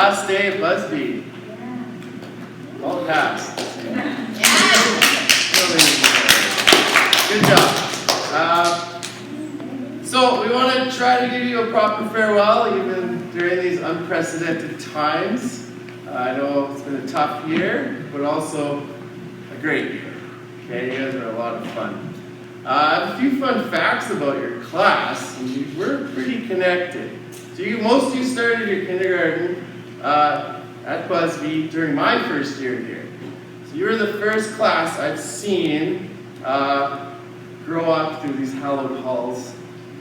last day at Busby. All passed. Good job. So we want to try to give you a proper farewell, even during these unprecedented times. I know it's been a tough year, but also a great year. Okay, you guys are a lot of fun. I have a few fun facts about your class. We're pretty connected. So most of you started your kindergarten at Busby during my first year here. So you were the first class I've seen grow up through these hallowed halls,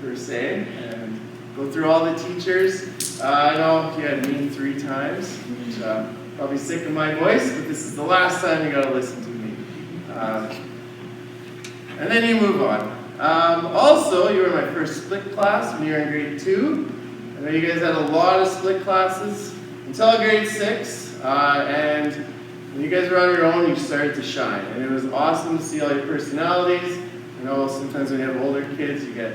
per se, and go through all the teachers. I know you had me 3 times, which probably sick of my voice, but this is the last time you got to listen to me. And then you move on. Also, you were my first split class when you were in grade 2. I know you guys had a lot of split classes until grade 6, and when you guys were on your own, you started to shine. And it was awesome to see all your personalities. I know sometimes when you have older kids, you get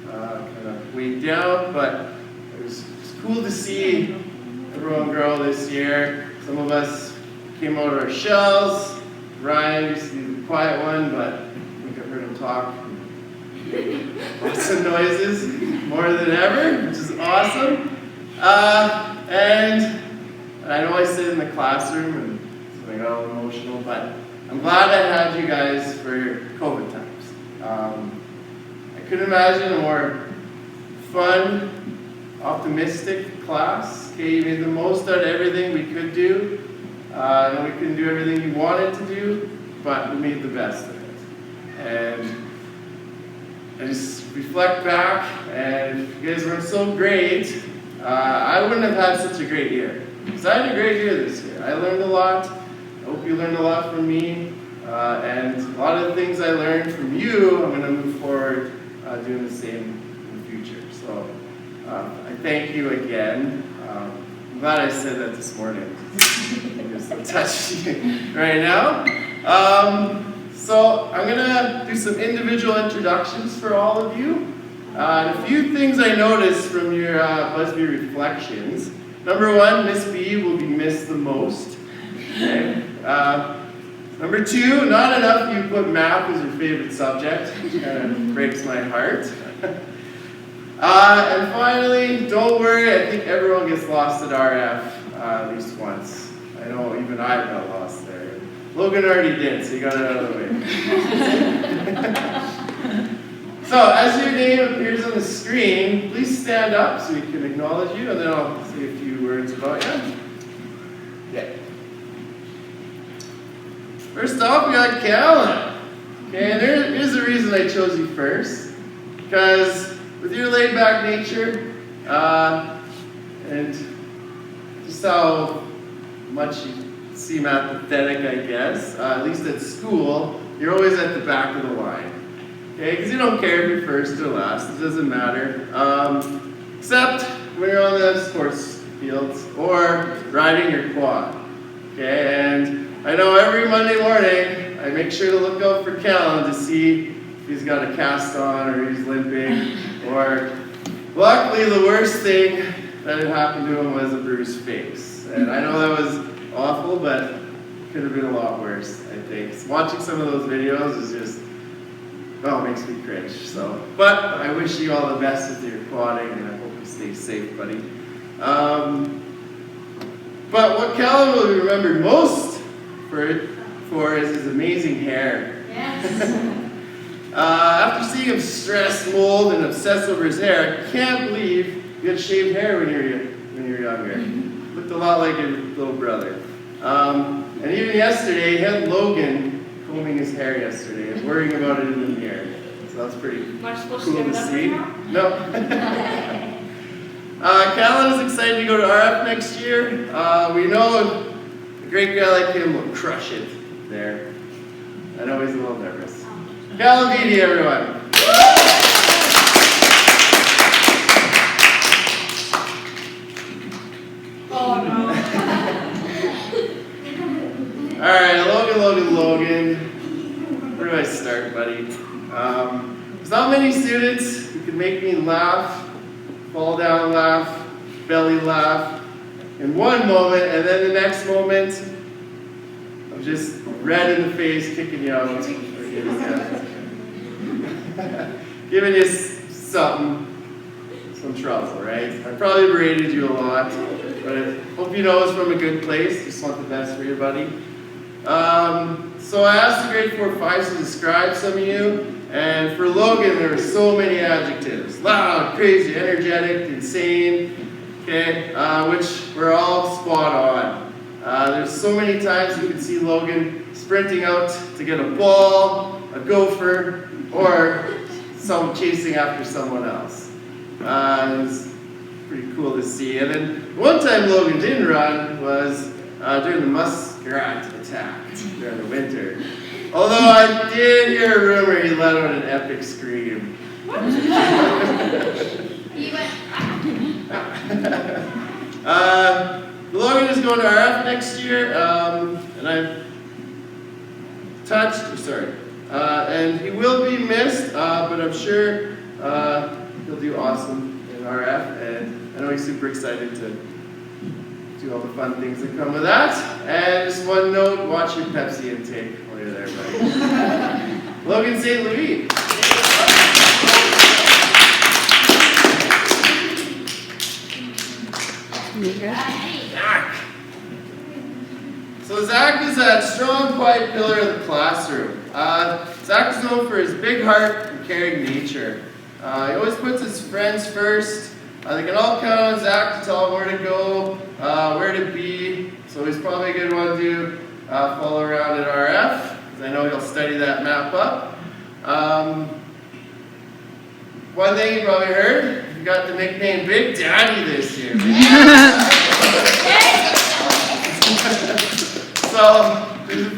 kind of weighed down, but it was cool to see everyone grow this year. Some of us came out of our shells. Ryan used to be the quiet one, but I think I've heard him talk. Lots of noises, more than ever, which is awesome. And I know I sit in the classroom and I got all emotional, but I'm glad I had you guys for COVID times. I couldn't imagine a more fun, optimistic class. Okay, you made the most out of everything we could do. I know we couldn't do everything you wanted to do, but we made the best of it. And I just reflect back, and if you guys weren't so great, I wouldn't have had such a great year. Because I had a great year this year. I learned a lot. I hope you learned a lot from me. And a lot of the things I learned from you, I'm going to move forward doing the same in the future. So I thank you again. I'm glad I said that this morning. I'm so touchy right now. So I'm going to do some individual introductions for all of you. And a few things I noticed from your Busby reflections. Number 1, Miss B will be missed the most. Okay. Number 2, not enough you put math as your favorite subject, which kind of breaks my heart. And finally, don't worry, I think everyone gets lost at RF at least once. I know even I got lost there. Logan already did, so you got it out of the way. So, as your name appears on the screen, please stand up so we can acknowledge you, and then I'll say a few words about you. Yeah. First off, we got Callan. Okay, and here's the reason I chose you first. Because with your laid-back nature, and just how much you seem apathetic, I guess, at least at school, you're always at the back of the line. Okay, because you don't care if you're first or last, it doesn't matter. Except when you're on the sports fields or riding your quad. Okay, and I know every Monday morning, I make sure to look out for Callan to see if he's got a cast on or he's limping, or luckily the worst thing that had happened to him was a bruised face. And I know that was awful, but it could have been a lot worse, I think. So watching some of those videos is just, well, it makes me cringe. So, but I wish you all the best with your quadding, and I hope you stay safe, buddy. But what Callan will be remembered most for is his amazing hair. Yes. After seeing him stress, mold, and obsess over his hair, I can't believe you had shaved hair when you were younger. Looked a lot like your little brother. And even yesterday, he had Logan combing his hair yesterday and worrying about it in the mirror. So that's pretty cool to see. No. Callan is excited to go to RF next year. We know a great guy like him will crush it there. I know he's a little nervous. Callan Beatty, everyone. Oh no. Alright, Logan. Where do I start, buddy? There's not many students who can make me laugh, fall down laugh, belly laugh, in one moment, and then the next moment, I'm just red in the face, kicking you out. Giving you some trouble, right? I probably berated you a lot, but I hope you know it's from a good place. Just want the best for you, buddy. So I asked the grade 4 5s to describe some of you, and for Logan, there were so many adjectives. Loud, crazy, energetic, insane, okay, which were all spot on. There's so many times you can see Logan sprinting out to get a ball, a gopher, or someone chasing after someone else. It was pretty cool to see. And then one time Logan didn't run was during the muskrat attack during the winter. Although I did hear a rumor he let out an epic scream. He went. Logan is going to RF next year, and I've and he will be missed, but I'm sure he'll do awesome in RF, and I know he's super excited to do all the fun things that come with that. And just one note, watch your Pepsi intake while you're there, buddy. Logan St. Louis. Zach. So Zach is that strong, quiet pillar of the classroom. Zach is known for his big heart and caring nature. He always puts his friends first. They can all count on Zach to tell them where to go, where to be. So he's probably a good one to follow around at RF, because I know he'll study that map up. One thing you probably heard, you got the nickname Big Daddy this year. So, there's a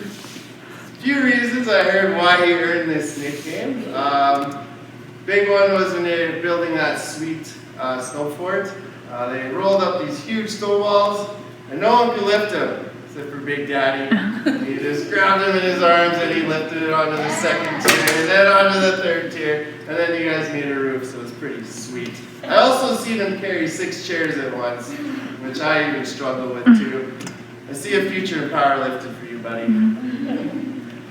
few reasons I heard why he earned this nickname. Big one was when they were building that sweet snow fort. They rolled up these huge snowballs, and no one could lift them except for Big Daddy. He just grabbed him in his arms and he lifted it onto the second tier, and then onto the third tier, and then you guys made a roof, so it's pretty sweet. I also seen him carry 6 chairs at once, which I even struggle with too. I see a future in powerlifting for you, buddy.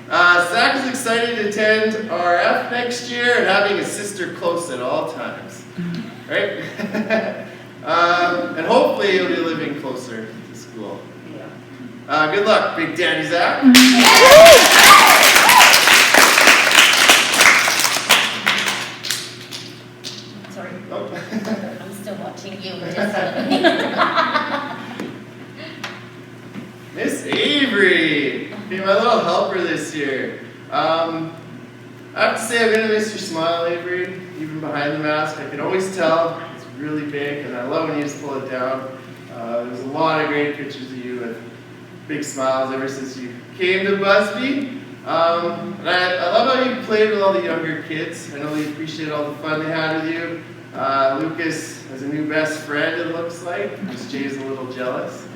Zach is excited to attend RF next year and having his sister close at all times. Right? And hopefully he'll be living closer to school. Good luck, Big Daddy Zach. Sorry. Oh. I'm still watching you. Miss Avery, be my little helper this year. I have to say I'm going to miss your smile, Avery, even behind the mask. I can always tell it's really big, and I love when you just pull it down. There's a lot of great pictures of you with big smiles ever since you came to Busby. And I love how you played with all the younger kids. I know they appreciate all the fun they had with you. Lucas has a new best friend, it looks like. Miss Jay's a little jealous.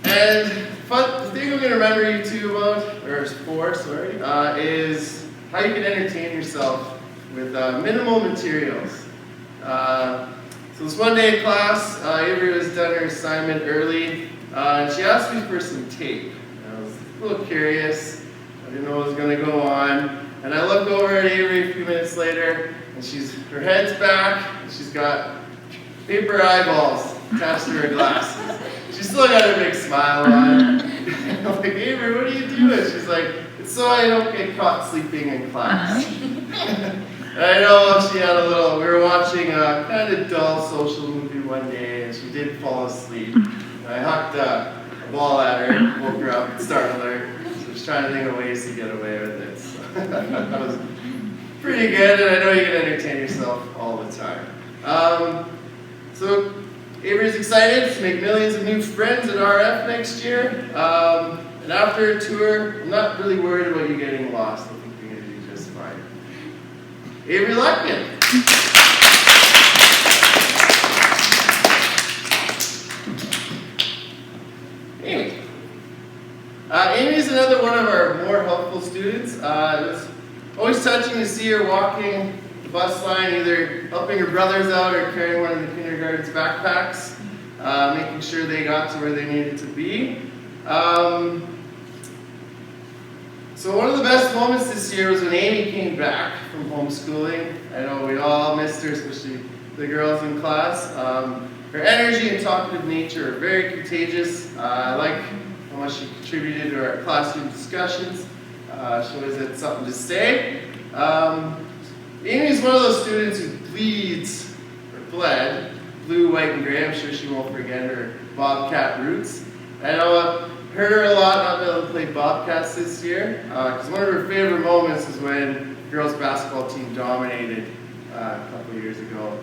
And the thing I'm going to remember you two about, or for, is how you can entertain yourself with minimal materials. So this one day in class, Avery was done her assignment early, and she asked me for some tape. I was a little curious. I didn't know what was going to go on. And I look over at Avery a few minutes later, and her head's back, and she's got paper eyeballs attached to her glasses. She's still got a big smile on. I'm like, Avery, what are you doing? She's like, it's so I don't get caught sleeping in class. And I know she had we were watching a kind of dull social movie one day, and she did fall asleep. And I hucked a ball at her, woke her up, startled her. So she's trying to think of ways to get away with it. So that was pretty good, and I know you can entertain yourself all the time. So Avery's excited to make millions of new friends at RF next year. And after a tour, I'm not really worried about you getting lost. I think you're going to do just fine. Avery Luckman. Amy. Amy's another one of our more helpful students. It was always touching to see her walking the bus line, either helping her brothers out or carrying one of the kindergarten's backpacks, making sure they got to where they needed to be. So one of the best moments this year was when Amy came back from homeschooling. I know we all missed her, especially the girls in class. Her energy and talkative nature are very contagious. I like how much she contributed to our classroom discussions. She always had something to say. Amy's one of those students who bled blue, white, and gray. I'm sure she won't forget her Bobcat roots. I know it hurt her a lot not being able to play Bobcats this year, because one of her favorite moments is when the girls' basketball team dominated a couple of years ago.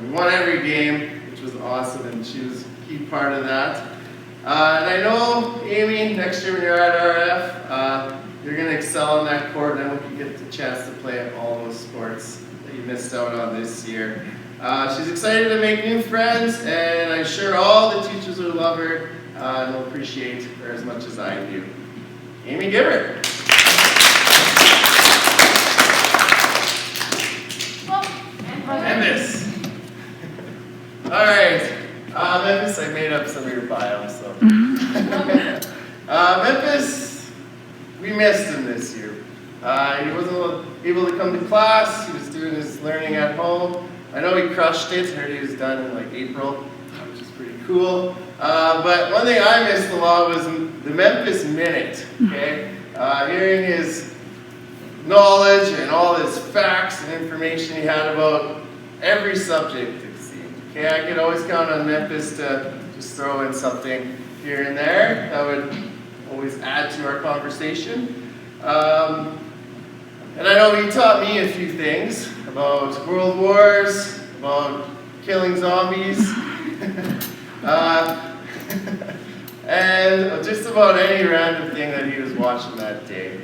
We won every game, which was awesome, and she was a key part of that. And I know, Amy, next year when you're at RF, you're going to excel on that court, and I hope you get the chance to play at all those sports that you missed out on this year. She's excited to make new friends, and I'm sure all the teachers will love her and will appreciate her as much as I do. Amy Gibbert. Memphis. All right. Memphis, I made up some of your bio, so. Memphis, we missed him this year. He wasn't able to come to class. He was doing his learning at home. I know he crushed it. I heard he was done in like April, which is pretty cool. But one thing I missed a lot was the Memphis Minute, okay? Hearing his knowledge and all his facts and information he had about every subject, it seemed. Okay, I could always count on Memphis to just throw in something here and there. That would always add to our conversation. And I know he taught me a few things about world wars, about killing zombies, and just about any random thing that he was watching that day.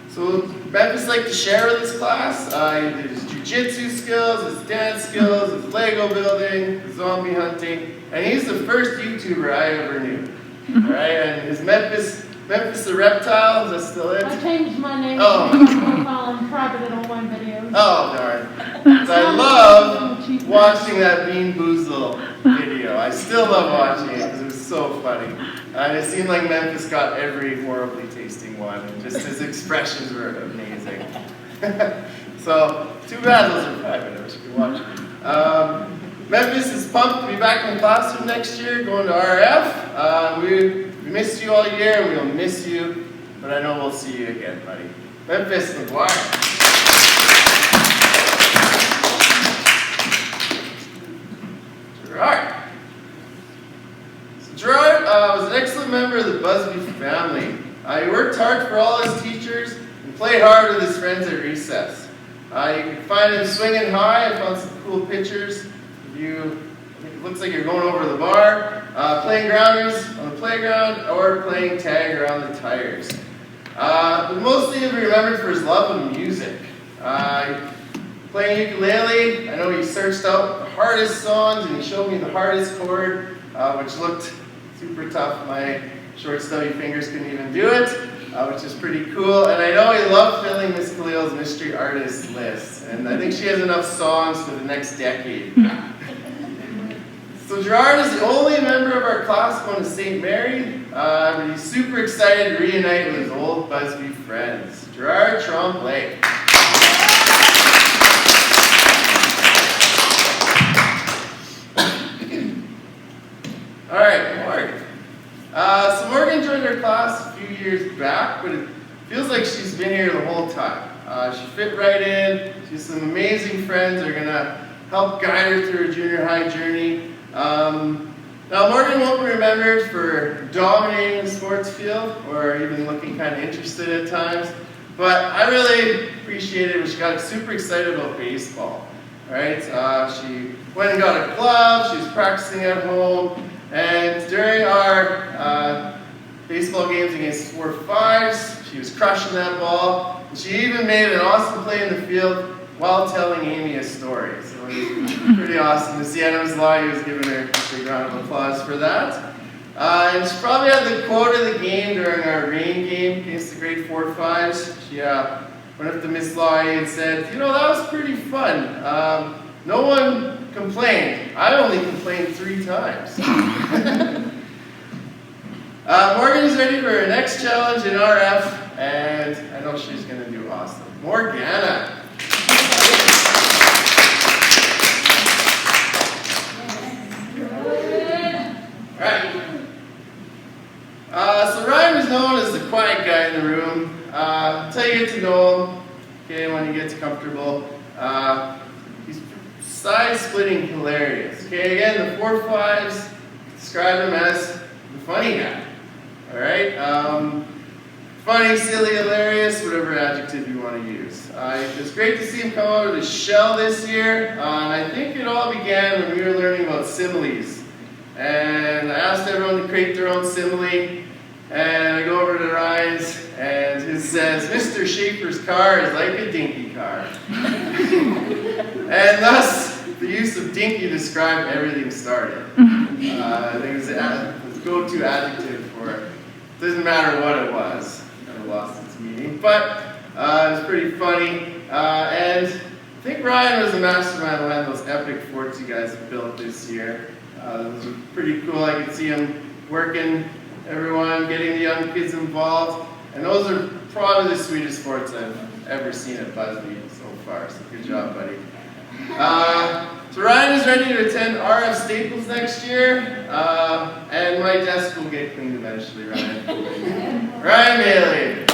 So Memphis liked to share with his class his jiu-jitsu skills, his dance skills, his Lego building, his zombie hunting, and he's the first YouTuber I ever knew. All right, and his Memphis the Reptile, is that still it? I changed my name to profile and private on one video. Oh, darn. 'Cause I love watching that Bean Boozle video. I still love watching it because it was so funny. And it seemed like Memphis got every horribly tasting one, and just his expressions were amazing. So, too bad those are private. I wish you could watch. Memphis is pumped to be back in the classroom next year, going to RF. We missed you all year, and we'll miss you, but I know we'll see you again, buddy. Memphis McGuire. Gerard. So Gerard was an excellent member of the Busby family. He worked hard for all his teachers and played hard with his friends at recess. You can find him swinging high. I found some cool pictures of you. It looks like you're going over the bar, playing grounders on the playground, or playing tag around the tires. But mostly he'll be remembered for his love of music. Playing ukulele, I know he searched out the hardest songs and he showed me the hardest chord, which looked super tough. My short stubby fingers couldn't even do it, which is pretty cool. And I know he loved filling Miss Khalil's mystery artist list, and I think she has enough songs for the next decade. So Gerard is the only member of our class going to St. Mary, but he's super excited to reunite with his old Busby friends. Gerard Tremblay. All right, Morgan. So Morgan joined our class a few years back, but it feels like she's been here the whole time. She fit right in. She has some amazing friends that are going to help guide her through her junior high journey. Now Morgan won't be remembered for dominating the sports field or even looking kind of interested at times, but I really appreciated it when she got super excited about baseball. Right? She went and got a glove, she was practicing at home, and during our baseball games against 4-5s, she was crushing that ball, and she even made an awesome play in the field while telling Amy a story. So it was pretty awesome to see. Adams Law, he was giving her a big round of applause for that. And she probably had the quote of the game during our rain game against the grade 4-5s. She went up to Miss Laurie and said, you know, that was pretty fun. No one complained. I only complained 3 times. Morgan is ready for her next challenge in RF, and I know she's going to do awesome. Morgana. Alright. So Ryan is known as the quiet guy in the room. Until you get to know him, okay, when he gets comfortable, he's side-splitting hilarious. Okay, again, the 4 5s describe him as the funny guy. Alright? Funny, silly, hilarious, whatever adjective you want to use. It was great to see him come out of his shell this year, and I think it all began when we were learning about similes. And I asked everyone to create their own simile, and I go over to Ryan's, and it says, Mr. Schaefer's car is like a dinky car. And thus, the use of dinky described everything started. I think it was the go-to adjective for it. Doesn't matter what it was. Kind of lost its meaning, but it was pretty funny. And I think Ryan was the mastermind behind those epic forts you guys have built this year. Those were pretty cool. I could see him working everyone, getting the young kids involved, and those are probably the sweetest forts I've ever seen at Busby so far. So good job, buddy. So Ryan is ready to attend RF Staples next year, and my desk will get cleaned eventually, Ryan. Ryan Bailey.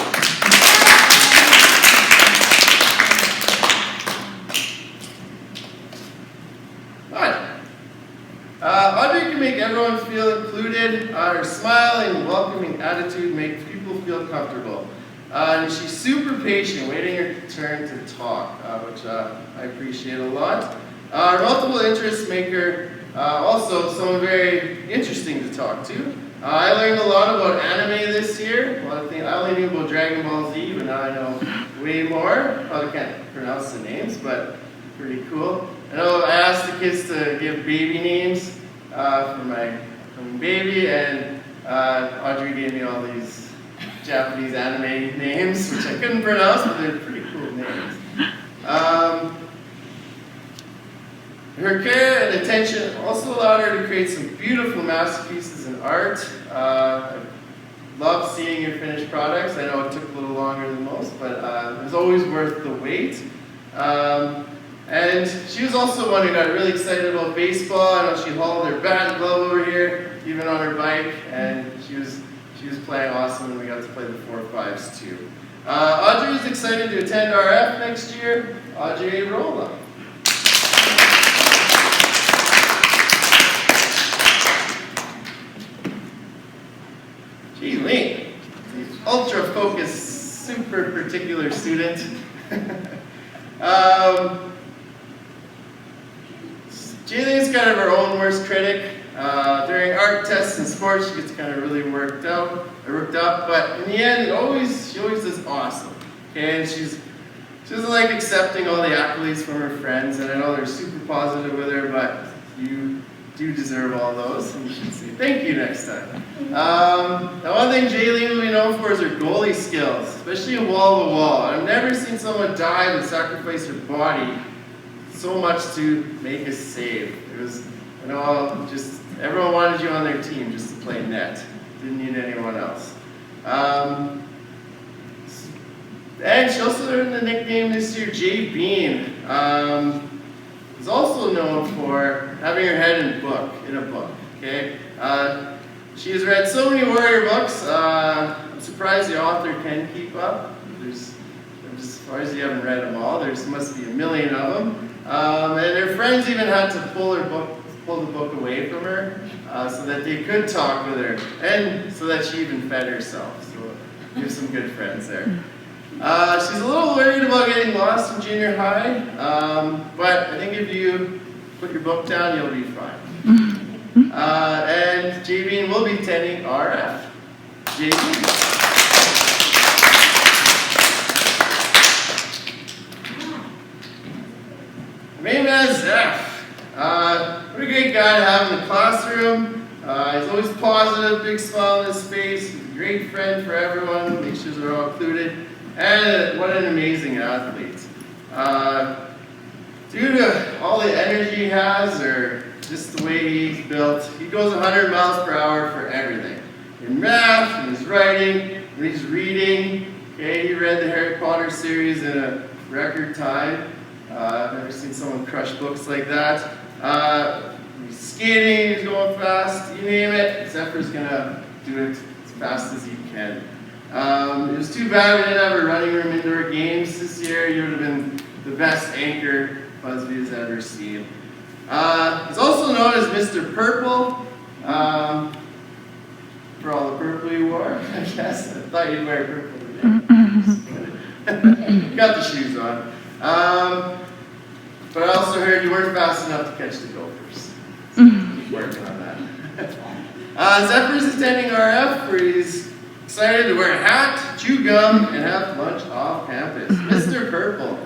Audrey can make everyone feel included. Her smiling and welcoming attitude makes people feel comfortable. And she's super patient, waiting her turn to talk, which I appreciate a lot. Our multiple interests make her also someone very interesting to talk to. I learned a lot about anime this year. A lot of things. I only knew about Dragon Ball Z, but now I know way more. Probably can't pronounce the names, but pretty cool. I know I asked the kids to give baby names for my upcoming baby, and Audrey gave me all these Japanese anime names, which I couldn't pronounce, but they're pretty cool names. Her care and attention also allowed her to create some beautiful masterpieces in art. I love seeing your finished products. I know it took a little longer than most, but it was always worth the wait. And she was also one who got really excited about baseball. I know she hauled her bat and glove over here, even on her bike, and she was playing awesome, and we got to play the 4 5s too. Audrey is excited to attend RF next year. Audrey Rolla. Gee, Lee, the ultra-focused, super particular student. Jaylene's kind of her own worst critic. During art tests and sports, she gets kind of really worked up, but in the end, she always does awesome. Okay, and she doesn't like accepting all the accolades from her friends, and I know they're super positive with her, but you do deserve all those, and you should say thank you next time. Now, one thing Jaylene will be known for is her goalie skills, especially in wall-to-wall. I've never seen someone dive and sacrifice her body so much to make a save. It was, everyone wanted you on their team just to play net. Didn't need anyone else. And she also earned the nickname this year, Jay Bean. Is also known for having her head in a book. Okay, she has read so many warrior books. I'm surprised the author can keep up. I'm just surprised you haven't read them all. There must be a million of them. And her friends even had to pull the book away from her so that they could talk with her, and so that she even fed herself. So you have some good friends there. She's a little worried about getting lost in junior high, but I think if you put your book down, you'll be fine. And J-Bean will be attending RF. J-Bean. Main man is Zeph. What a great guy to have in the classroom. He's always positive, big smile on his face. He's a great friend for everyone, makes sure they're all included. And what an amazing athlete. Due to all the energy he has, or just the way he's built, he goes 100 miles per hour for everything. In math, in his writing, when he's reading. Okay, he read the Harry Potter series in a record time. I've never seen someone crush books like that. He's skating, he's going fast, you name it, Zephyr's gonna do it as fast as he can. It was too bad we didn't have a running room indoor games this year. He would have been the best anchor Busby has ever seen. He's also known as Mr. Purple, for all the purple you wore, I guess. I thought you'd wear purple today. Got the shoes on. But I also heard you weren't fast enough to catch the Gophers. So keep working on that. Zephyr's attending RF, where he's excited to wear a hat, chew gum, and have lunch off campus. Mr. Purple.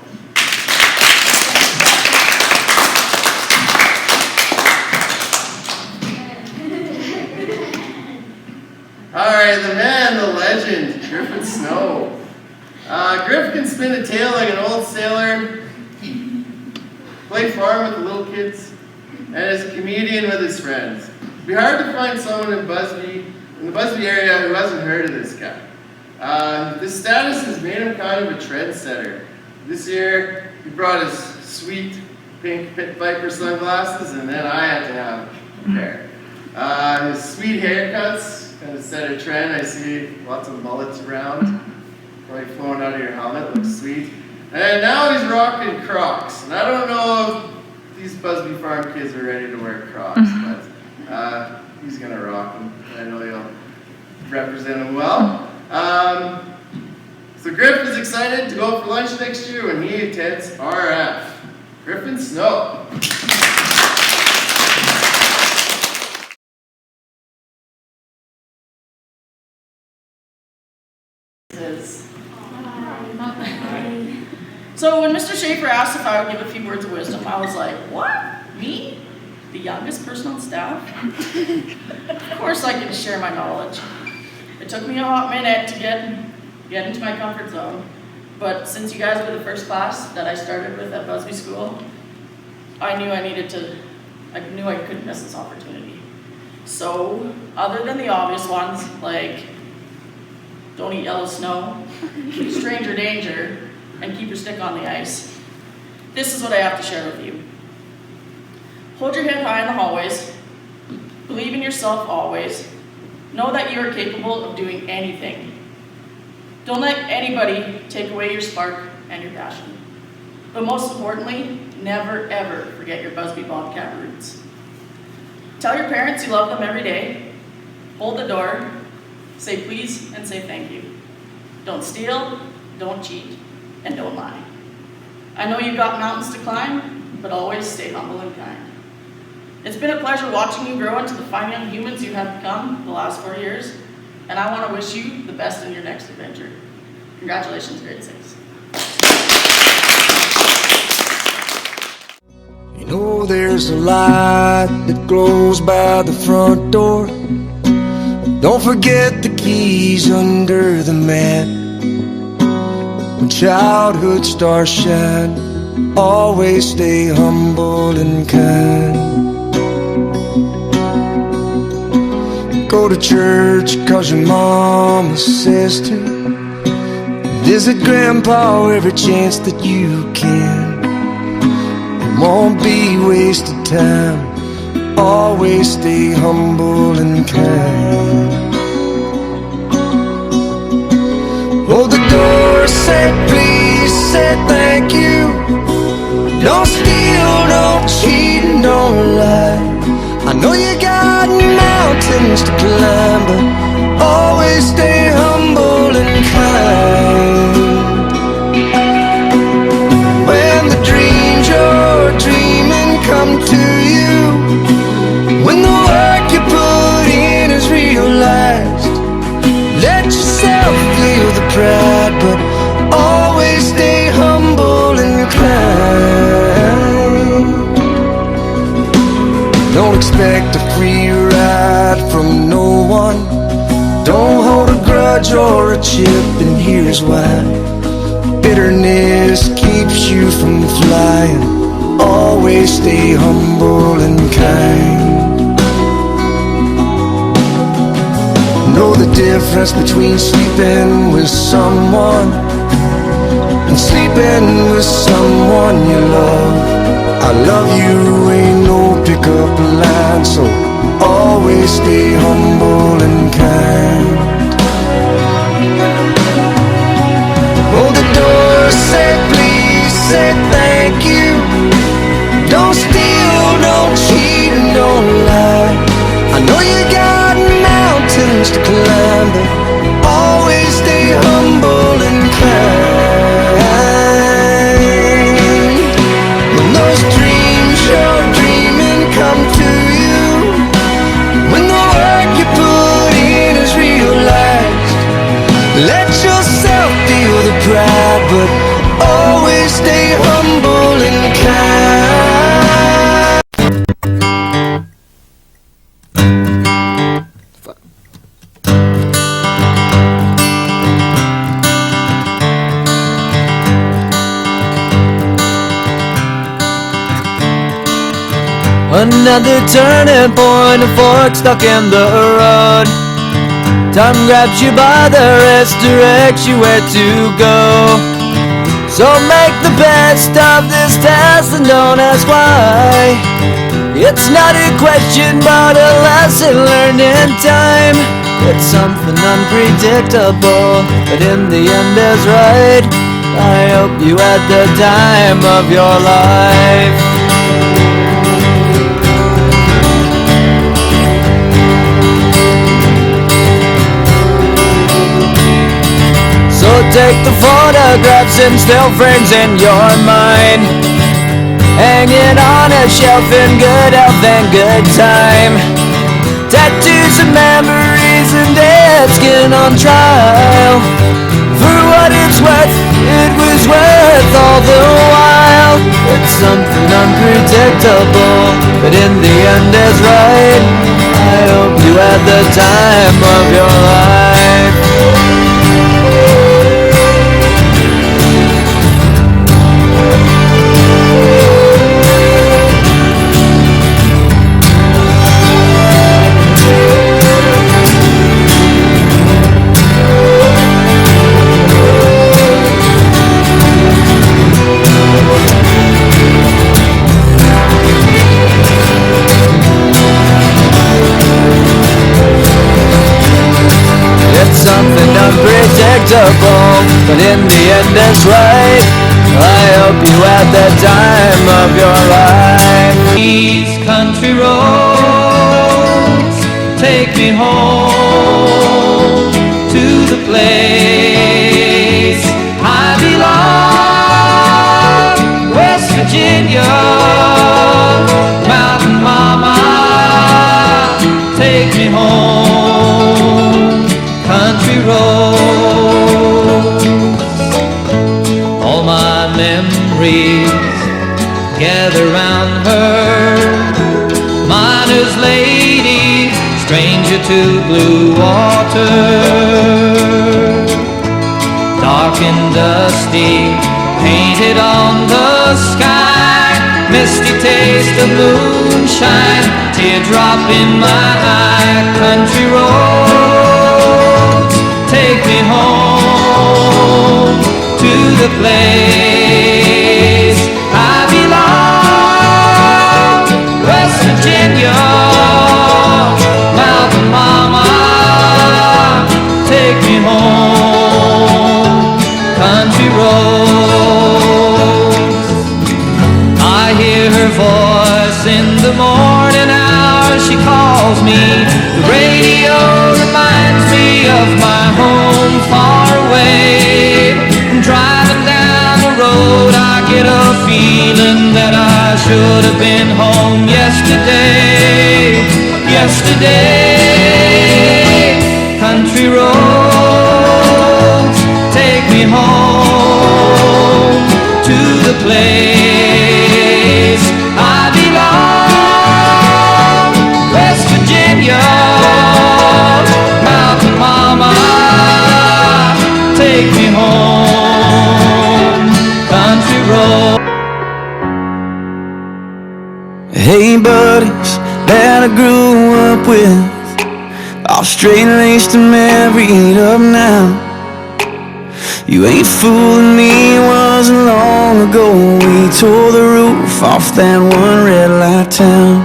Alright, the man, the legend, Griffin Snow. Griff can spin a tail like an old sailor, play farm with the little kids, and is a comedian with his friends. It'd be hard to find someone in the Busby area who hasn't heard of this guy. This status has made him kind of a trendsetter. This year, he brought his sweet pink Pit Viper sunglasses, and then I had to have a pair. His sweet haircuts kind of set a trend. I see lots of mullets around, probably flowing out of your helmet, looks sweet. And now he's rocking Crocs. And I don't know if these Busby Farm kids are ready to wear Crocs, but he's gonna rock them. I know you'll represent him well. So Griff is excited to go for lunch next year when he attends RF. Griffin Snow. So when Mr. Schaefer asked if I would give a few words of wisdom, I was like, what? Me? The youngest person on staff? Of course I can share my knowledge. It took me a hot minute to get into my comfort zone, but since you guys were the first class that I started with at Busby School, I knew I couldn't miss this opportunity. So, other than the obvious ones, like don't eat yellow snow, stranger danger, and keep your stick on the ice, this is what I have to share with you. Hold your head high in the hallways, believe in yourself always, know that you are capable of doing anything. Don't let anybody take away your spark and your passion. But most importantly, never ever forget your Busby Bobcat roots. Tell your parents you love them every day, hold the door, say please and say thank you. Don't steal, don't cheat, and don't lie. I know you've got mountains to climb, but always stay humble and kind. It's been a pleasure watching you grow into the fine young humans you have become the last 4 years, and I want to wish you the best in your next adventure. Congratulations, grade 6. You know there's a light that glows by the front door. Don't forget the keys under the mat. When childhood stars shine, always stay humble and kind. Go to church 'cause your mama says to. Visit grandpa every chance that you can. It won't be wasted time. Always stay humble and kind. Hold the door, say please, say thank you. Don't steal, don't cheat, and don't lie. I know you got mountains to climb, but always stay humble and kind. When the dreams you're dreaming come to you, when the work you put in is realized, let yourself feel the pride, but always stay humble and kind. Don't expect a free ride from no one. Don't hold a grudge or a chip, and here's why. bitterness keeps you from flying. Always stay humble and kind. Know the difference between sleeping with someone and sleeping with someone you love. I love you ain't no pickup line, so always stay humble and kind. Hold the door, say please, say thank you. Don't steal, don't cheat, and don't lie. I know you got mountains to climb, but always stay humble and kind. When those dreams you're dreaming come to you, when the work you put in is realized, let yourself feel the pride, but always stay humble and kind. Another turning point, a fork stuck in the road. Time grabs you by the wrist, directs you where to go. So make the best of this test and don't ask why. It's not a question but a lesson learned in time. It's something unpredictable, but in the end is right. I hope you had the time of your life. So take the photographs and still frames in your mind, hanging on a shelf in good health and good time. Tattoos and memories and dead skin on trial. For what it's worth, it was worth all the while. It's something unpredictable, but in the end is right. I hope you had the time of your life. Something unpredictable, but in the end it's right. I hope you had the time of your life. These country roads take me home to the place I belong, West Virginia. Mountain Mama, take me home. Country roads, all my memories gather round her. Miner's lady, stranger to blue water. Dark and dusty, painted on the sky. Misty taste of moonshine, teardrop in my eye. Country roads, take me home to the place I belong, West Virginia. Mountain Mama, take me home. Country roads, I hear her voice in the morning hours. She calls me. The radio reminds me of my home far away. Driving down the road, I get a feeling that I should have been home yesterday. Yesterday, country roads, take me home to the place I belong, West Virginia. Mountain Mama, take me home. Hey buddies that I grew up with, all straight-laced and married up now. You ain't fooling me, it wasn't long ago we tore the roof off that one red light town.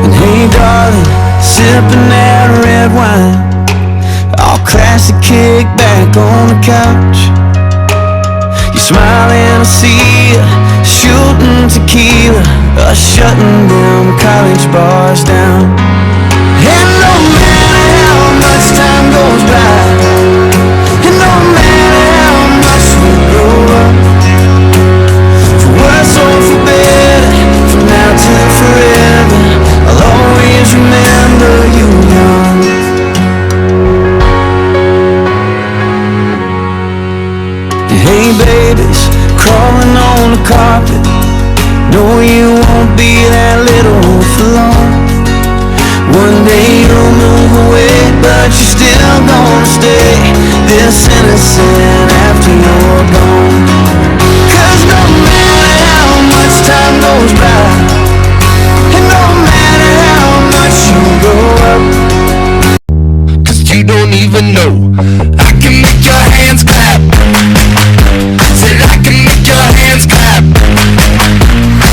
And hey darling, sipping that red wine, all classic kick back on the couch. You smile and I see you shooting tequila, shutting them college bars down. And no matter how much time goes by, and no matter how much we grow up, for worse or for better, from now till forever, I'll always remember you young. Hey babies, crawling on the carpet, no you won't be that little for long. One day you'll move away, but you're still gonna stay this innocent after you're gone. 'Cause no matter how much time goes by, and no matter how much you grow up, 'cause you don't even know, I can make your hands clap. Said I can make your hands clap.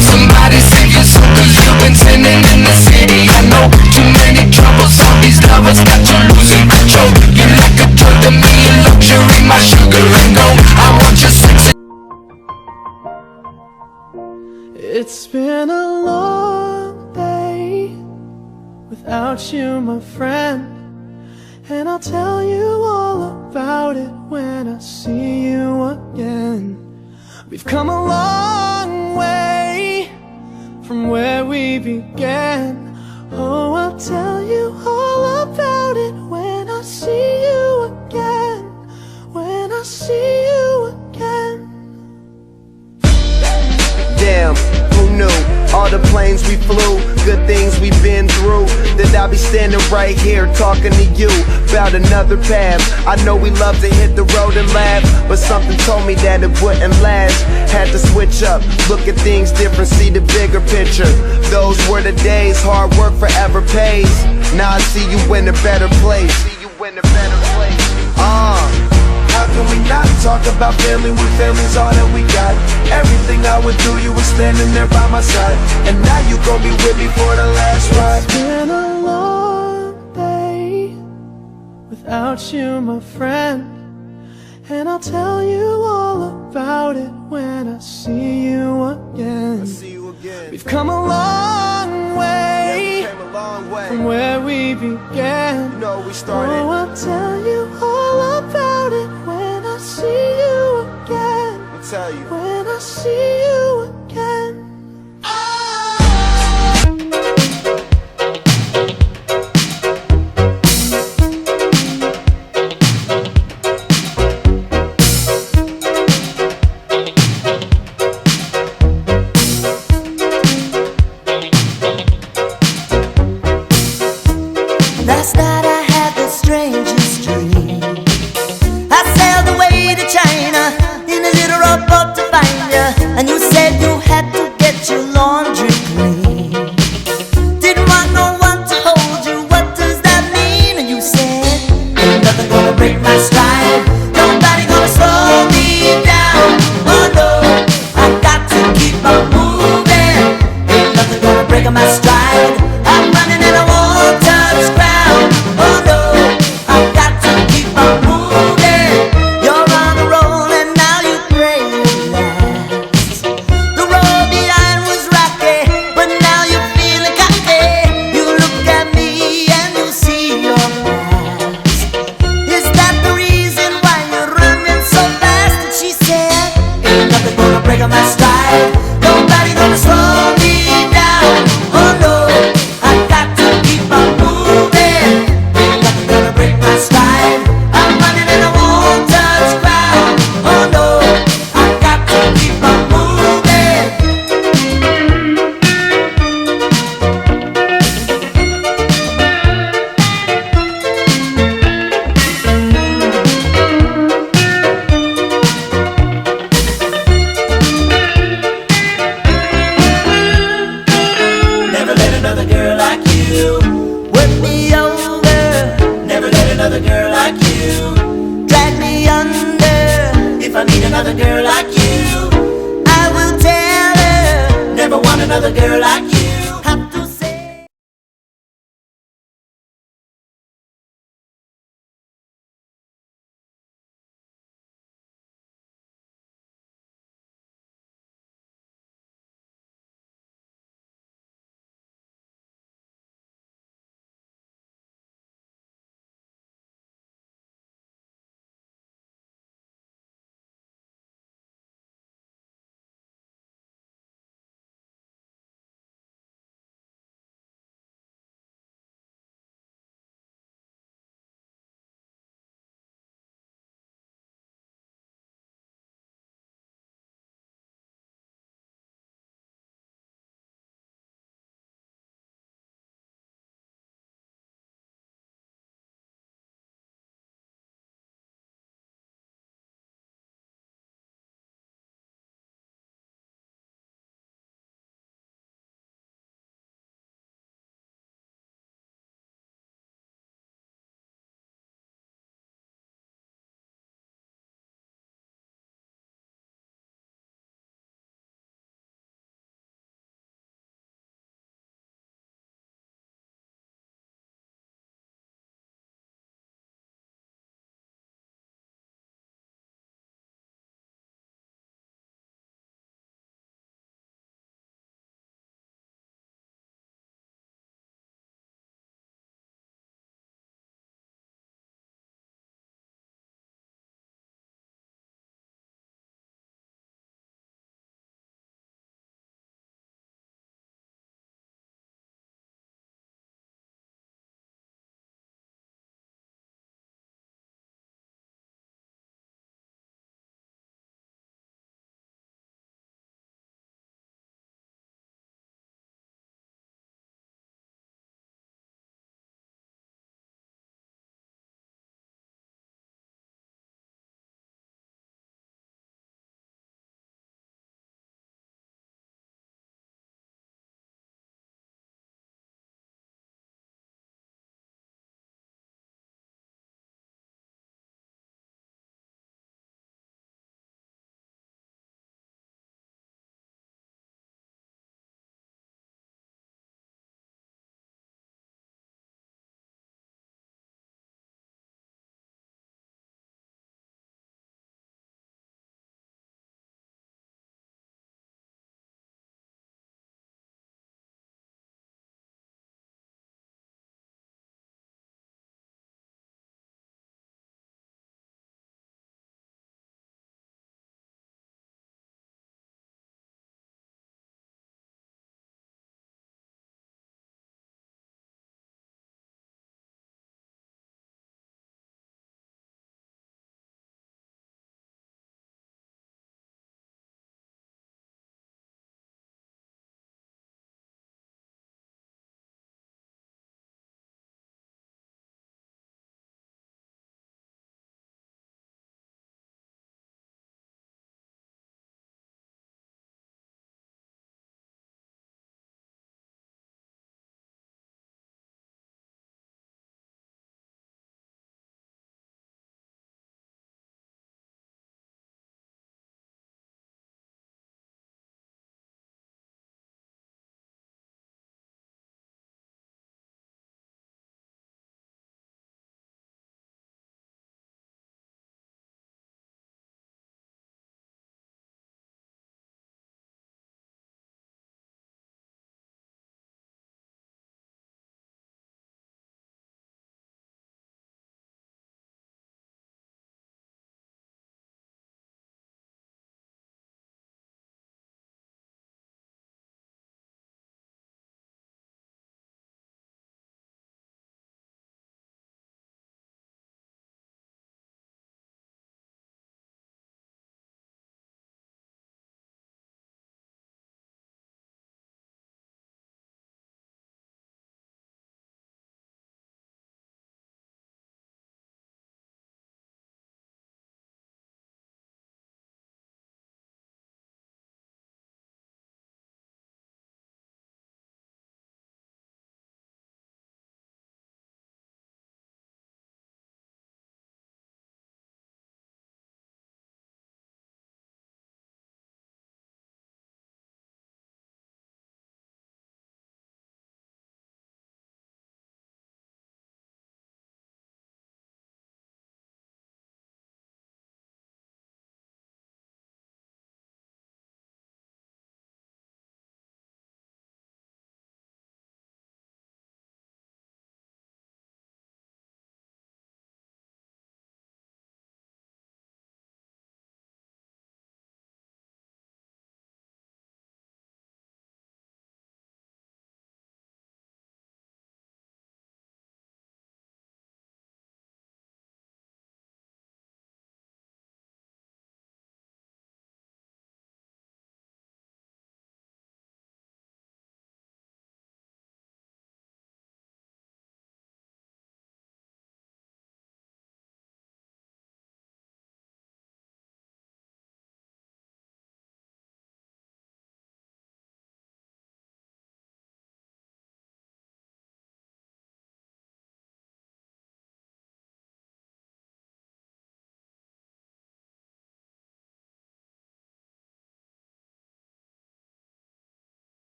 Somebody save your soul, 'cause you've been sinning in the city. I know too many troubles, all these lovers got you losing control. You're like a drug to me, a luxury, my sugar and gold. I want your sex. It's been a long day without you, my friend, and I'll tell you all about it when I see you again. We've come a long way from where we began. Oh, I'll tell you all about it when I see you again. When I see you again. Damn, who knew? All the planes we flew, good things we've been through, that I'll be standing right here talking to you about another path. I know we love to hit the road and laugh, but something told me that it wouldn't last. Had to switch up, look at things different, see the bigger picture. Those were the days, hard work forever pays. Now I see you in a better place. See you in a better place. How can we not talk about family when family's all that we got? Everything I went through, you were standing there by my side, and now you gon' be with me for the last ride. It's been a long day without you, my friend, and I'll tell you all about it when I see you again. I see you again. We've come a long way, Yeah, we came a long way from where we began. You know we started. Oh, I'll tell you all about it when I see you again. I'll tell you. When I see you again. Last night I had the strangest dream. I sailed away to China in a little rowboat to find you, and you said you, drag me under. If I meet another girl like you, I will tell her, never want another girl like you. Have to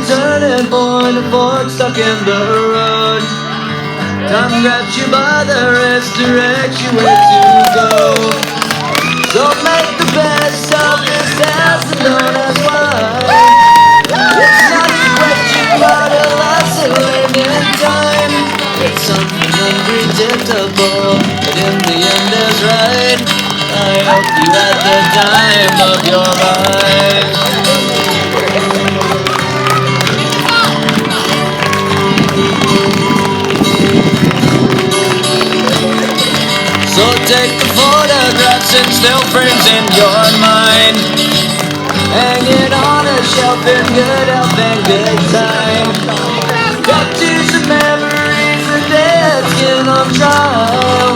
turning point, a fork stuck in the road. Time grabs you by the wrist, directs you where to go. So make the best of this house and don't ask why. It's not a question, but a lesson learned in time. It's something unpredictable, but in the end is right. I hope you had the time of your life. So take the photographs and still frames in your mind. Hang it on a shelf in good health and good time. Tattoos and memories, the dead skin on trial.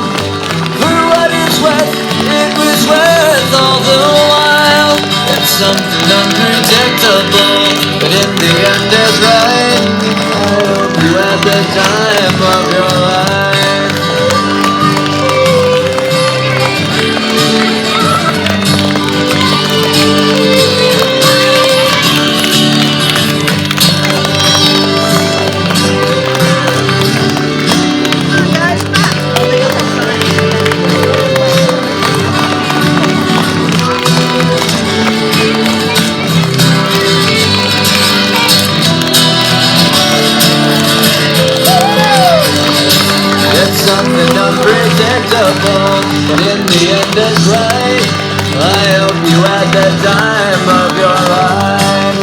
For what it's worth, it was worth all the while. It's something unpredictable, but in the end is right. I hope you had the time of your life. It's something unpredictable, but in the end it's right. I hope you had the time of your life.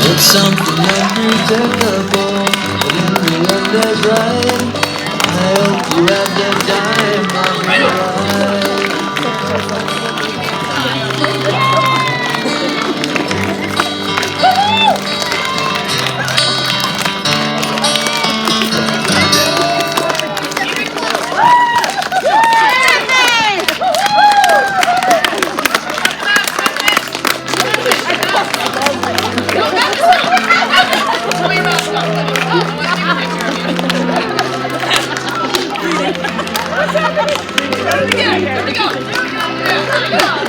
It's something unpredictable, but in the end it's right. I hope you had the time of your life. Here we go.